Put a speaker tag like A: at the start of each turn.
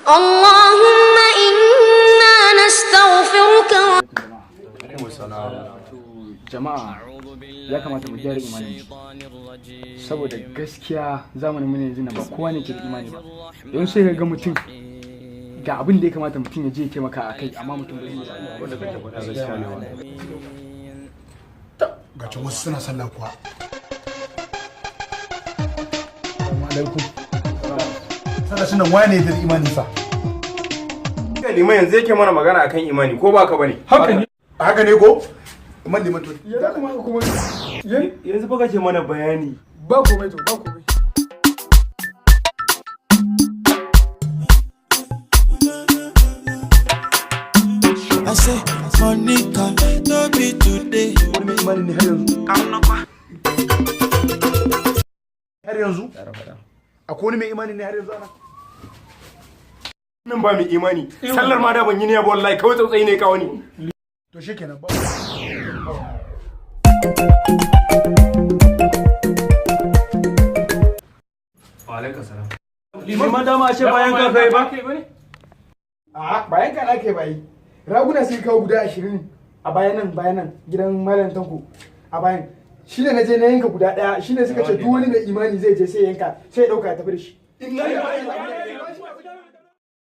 A: اللهم إنا نستغفرك
B: jama'a ya kamata mu gyara imanin saboda gaskiya zamanin mun yanzu na ba kowa ne ke da imani ba don sai ga mutum ga abin da ya kamata mutum ya je ya taimaka a kai amma mutum bai yi wanda kake faɗa gaskiya ne wannan
C: ga ci wasu suna sallah kuwa.
B: alaikum
C: Sallah sunan wane da imanin sa.
D: Liman yanzu yake mana magana akan imani ko baka bane?
C: Haka ne ko? Iman liman to.
D: Yanzu fa kake mana bayani.
B: ba komai to ba komai
E: I say, Monica, no be today.
C: Wani mai imanin ne har yanzu. Har yanzu? Akwai wani mai imanin ne har yanzu ana?
D: Nan ba mai imani. Sallar ma da ban yi ne ba wallahi kawai tsautsayi ne ka wani.
C: To shikenan ba.
D: Wa alaikum salam. Liman dama ashe bayan ka kai ba?
B: a bayan ka nake bayi raguna sai kawo guda 20 a bayan nan gidan malam tanko a bayan shine naje na yanka guda daya shine suka ce duk wani mai imani zai je sai yanka sai ya dauka ya tafi da shi
D: Inna lillahi wa inna ilaihi raji'un.